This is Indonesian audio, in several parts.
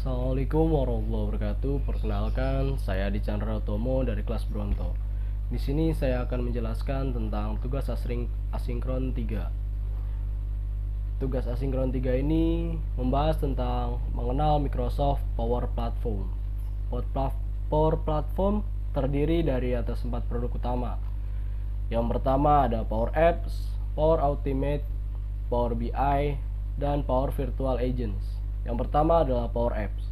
Assalamualaikum warahmatullahi wabarakatuh. Perkenalkan, saya Dichandra Utomo dari kelas Bronto. Di sini saya akan menjelaskan tentang tugas asinkron 3. Tugas asinkron 3 ini membahas tentang mengenal Microsoft Power Platform. Power Platform terdiri dari atas 4 produk utama. Yang pertama ada Power Apps, Power Automate, Power BI, dan Power Virtual Agents. Yang pertama adalah Power Apps.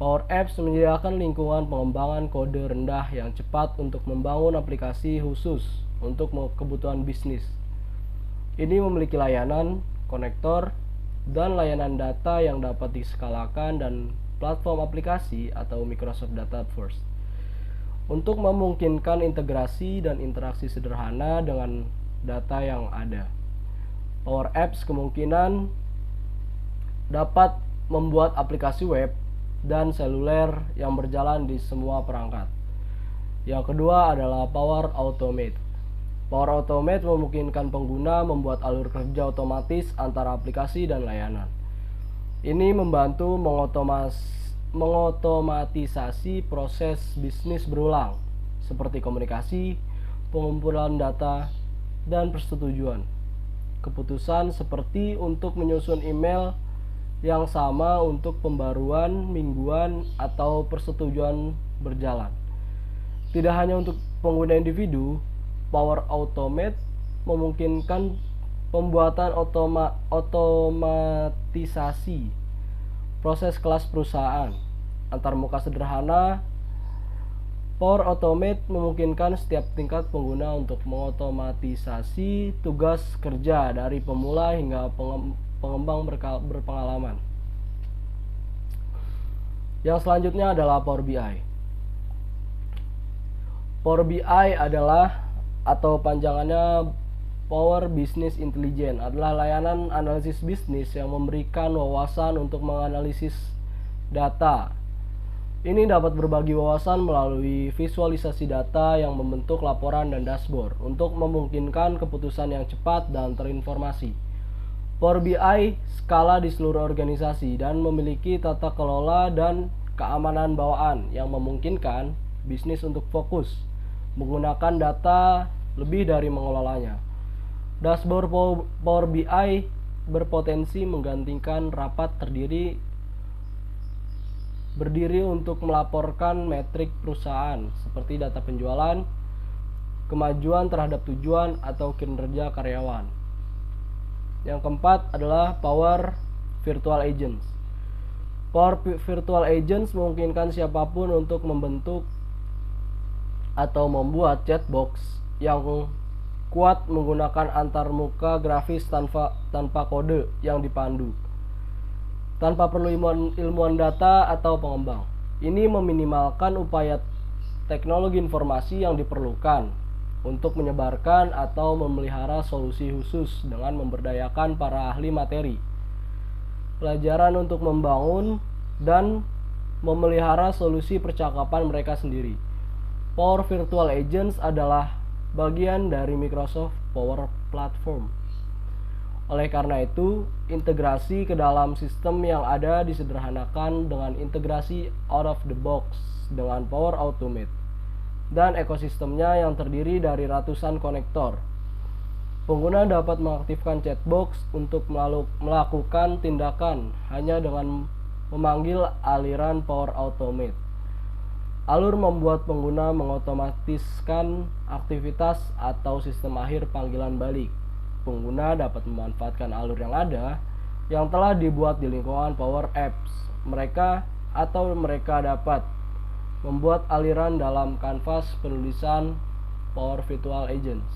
Power Apps menyediakan lingkungan pengembangan kode rendah yang cepat untuk membangun aplikasi khusus untuk kebutuhan bisnis. Ini memiliki layanan, konektor, dan layanan data yang dapat diskalakan dan platform aplikasi atau Microsoft Data First untuk memungkinkan integrasi dan interaksi sederhana dengan data yang ada. Power Apps kemungkinan dapat membuat aplikasi web dan seluler yang berjalan di semua perangkat. Yang kedua adalah Power Automate. Power Automate memungkinkan pengguna membuat alur kerja otomatis antara aplikasi dan layanan. Ini membantu mengotomatisasi proses bisnis berulang, seperti komunikasi, pengumpulan data, dan persetujuan. Keputusan seperti untuk menyusun email yang sama untuk pembaruan mingguan atau persetujuan berjalan. Tidak hanya untuk pengguna individu, Power Automate memungkinkan pembuatan otomatisasi proses kelas perusahaan antarmuka sederhana. Power Automate memungkinkan setiap tingkat pengguna untuk mengotomatisasi tugas kerja dari pemula hingga pengembang berpengalaman. Yang selanjutnya adalah Power BI. Power BI adalah atau panjangannya Power Business Intelligence, adalah layanan analisis bisnis yang memberikan wawasan untuk menganalisis data. Ini dapat berbagi wawasan melalui visualisasi data yang membentuk laporan dan dashboard untuk memungkinkan keputusan yang cepat dan terinformasi. Power BI skala di seluruh organisasi dan memiliki tata kelola dan keamanan bawaan yang memungkinkan bisnis untuk fokus menggunakan data lebih dari mengelolanya. Dashboard Power BI berpotensi menggantikan rapat berdiri untuk melaporkan metrik perusahaan seperti data penjualan, kemajuan terhadap tujuan, atau kinerja karyawan. Yang keempat adalah Power Virtual Agents. Power Virtual Agents memungkinkan siapapun untuk membentuk atau membuat chatbox yang kuat menggunakan antarmuka grafis tanpa kode yang dipandu, tanpa perlu ilmuwan data atau pengembang. Ini meminimalkan upaya teknologi informasi yang diperlukan untuk menyebarkan atau memelihara solusi khusus dengan memberdayakan para ahli materi. Pelajaran untuk membangun dan memelihara solusi percakapan mereka sendiri. Power Virtual Agents adalah bagian dari Microsoft Power Platform. Oleh karena itu, integrasi ke dalam sistem yang ada disederhanakan dengan integrasi out of the box dengan Power Automate dan ekosistemnya yang terdiri dari ratusan konektor. Pengguna dapat mengaktifkan chatbox untuk melakukan tindakan hanya dengan memanggil aliran Power Automate. Alur membuat pengguna mengotomatiskan aktivitas atau sistem akhir panggilan balik. Pengguna dapat memanfaatkan alur yang ada yang telah dibuat di lingkungan Power Apps mereka dapat membuat aliran dalam kanvas penulisan Power Virtual Agents.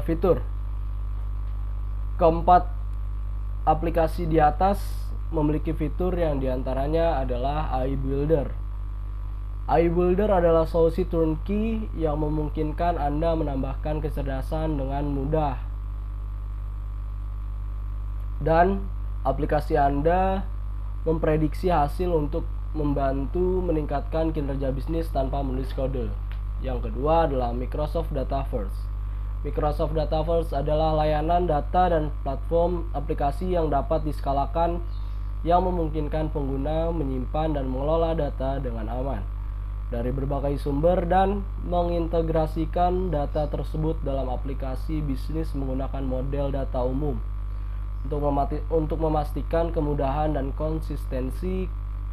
Fitur keempat aplikasi di atas memiliki fitur yang diantaranya adalah iBuilder. iBuilder adalah solusi turnkey yang memungkinkan Anda menambahkan kecerdasan dengan mudah, dan aplikasi Anda memprediksi hasil untuk membantu meningkatkan kinerja bisnis tanpa menulis kode. Yang kedua adalah Microsoft Data First. Microsoft Dataverse adalah layanan data dan platform aplikasi yang dapat diskalakan yang memungkinkan pengguna menyimpan dan mengelola data dengan aman dari berbagai sumber dan mengintegrasikan data tersebut dalam aplikasi bisnis menggunakan model data umum untuk memastikan kemudahan dan konsistensi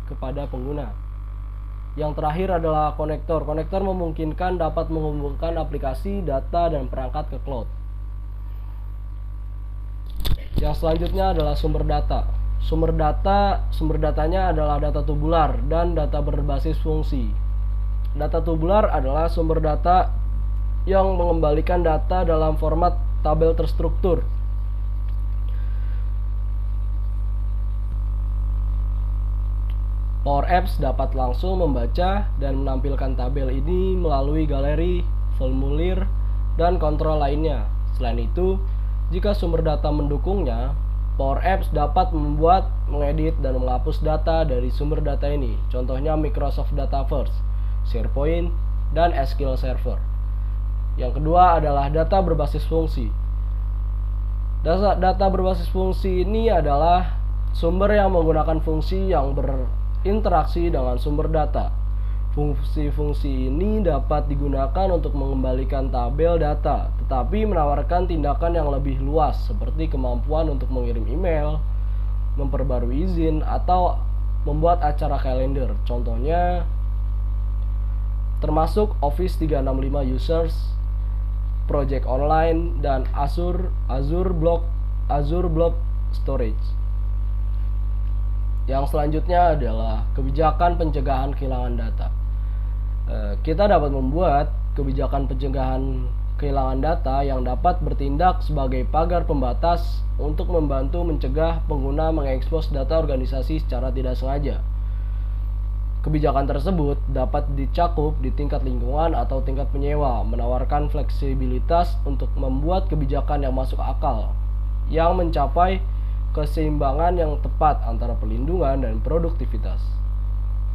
kepada pengguna. Yang terakhir adalah konektor. Konektor memungkinkan dapat menghubungkan aplikasi, data, dan perangkat ke cloud. Yang selanjutnya adalah sumber data. Sumber datanya adalah data tubular dan data berbasis fungsi. Data tubular adalah sumber data yang mengembalikan data dalam format tabel terstruktur. Power Apps dapat langsung membaca dan menampilkan tabel ini melalui galeri, formulir, dan kontrol lainnya. Selain itu, jika sumber data mendukungnya, Power Apps dapat membuat, mengedit, dan menghapus data dari sumber data ini. Contohnya Microsoft Dataverse, SharePoint, dan SQL Server. Yang kedua adalah data berbasis fungsi. Data berbasis fungsi ini adalah sumber yang menggunakan fungsi yang berinteraksi dengan sumber data. Fungsi-fungsi ini dapat digunakan untuk mengembalikan tabel data, tetapi menawarkan tindakan yang lebih luas seperti kemampuan untuk mengirim email, memperbarui izin, atau membuat acara kalender. Contohnya termasuk Office 365 Users, Project Online, dan Azure Blob Storage. Yang selanjutnya adalah kebijakan pencegahan kehilangan data. Kita dapat membuat kebijakan pencegahan kehilangan data yang dapat bertindak sebagai pagar pembatas untuk membantu mencegah pengguna mengekspos data organisasi secara tidak sengaja. Kebijakan tersebut dapat dicakup di tingkat lingkungan atau tingkat penyewa, menawarkan fleksibilitas untuk membuat kebijakan yang masuk akal, yang mencapai keseimbangan yang tepat antara perlindungan dan produktivitas.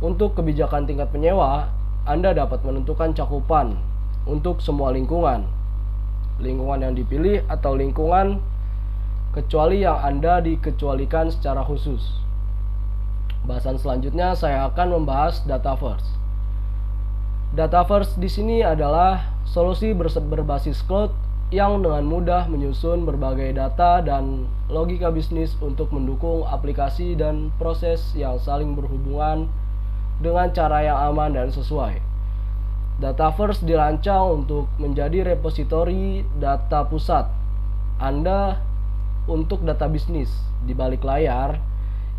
Untuk kebijakan tingkat penyewa, Anda dapat menentukan cakupan untuk semua lingkungan yang dipilih atau lingkungan kecuali yang Anda dikecualikan secara khusus. Bahasan selanjutnya saya akan membahas Dataverse. Dataverse di sini adalah solusi berbasis cloud yang dengan mudah menyusun berbagai data dan logika bisnis untuk mendukung aplikasi dan proses yang saling berhubungan dengan cara yang aman dan sesuai. Dataverse dirancang untuk menjadi repositori data pusat Anda untuk data bisnis. Di balik layar,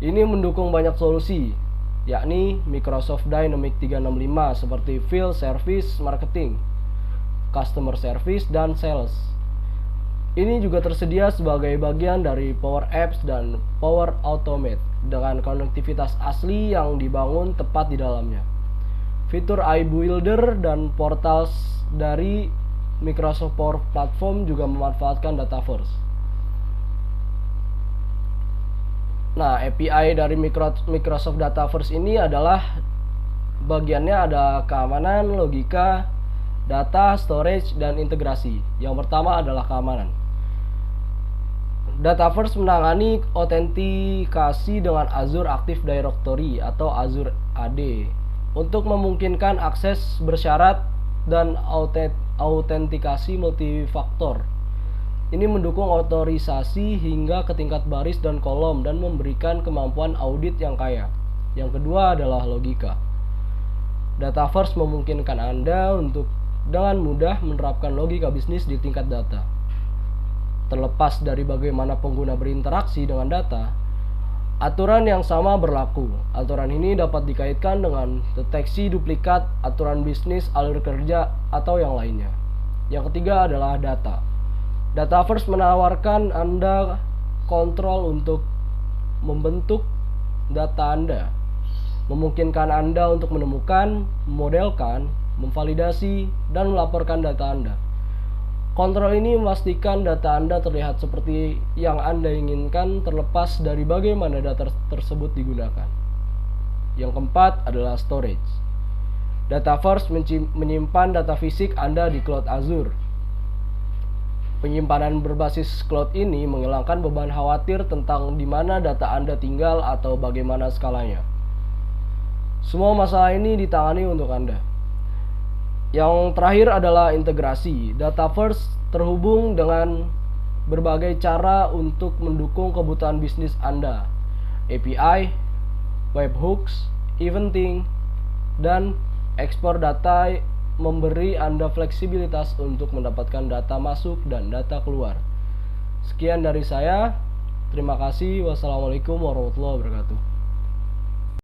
ini mendukung banyak solusi, yakni Microsoft Dynamics 365 seperti Field Service Marketing, Customer Service, dan Sales. Ini juga tersedia sebagai bagian dari Power Apps dan Power Automate dengan konektivitas asli yang dibangun tepat di dalamnya. Fitur iBuilder dan Portals dari Microsoft Power Platform juga memanfaatkan Dataverse. Nah, API dari Microsoft Dataverse ini adalah bagiannya ada keamanan, logika, data, storage, dan integrasi. Yang pertama adalah keamanan. Dataverse menangani autentikasi dengan Azure Active Directory atau Azure AD untuk memungkinkan akses bersyarat dan autentikasi multifaktor. Ini mendukung otorisasi hingga ke tingkat baris dan kolom dan memberikan kemampuan audit yang kaya. Yang kedua adalah logika. Dataverse memungkinkan Anda untuk dengan mudah menerapkan logika bisnis di tingkat data. Terlepas dari bagaimana pengguna berinteraksi dengan data, aturan yang sama berlaku. Aturan ini dapat dikaitkan dengan deteksi duplikat, aturan bisnis, alur kerja, atau yang lainnya. Yang ketiga adalah data. Dataverse menawarkan Anda kontrol untuk membentuk data Anda, memungkinkan Anda untuk menemukan, memodelkan, memvalidasi, dan melaporkan data Anda. Kontrol ini memastikan data Anda terlihat seperti yang Anda inginkan terlepas dari bagaimana data tersebut digunakan. Yang keempat adalah storage. Dataverse menyimpan data fisik Anda di cloud Azure. Penyimpanan berbasis cloud ini menghilangkan beban khawatir tentang di mana data Anda tinggal atau bagaimana skalanya. Semua masalah ini ditangani untuk Anda. Yang terakhir adalah integrasi. Dataverse terhubung dengan berbagai cara untuk mendukung kebutuhan bisnis Anda. API, webhooks, eventing, dan ekspor data memberi Anda fleksibilitas untuk mendapatkan data masuk dan data keluar. Sekian dari saya. Terima kasih. Wassalamualaikum warahmatullahi wabarakatuh.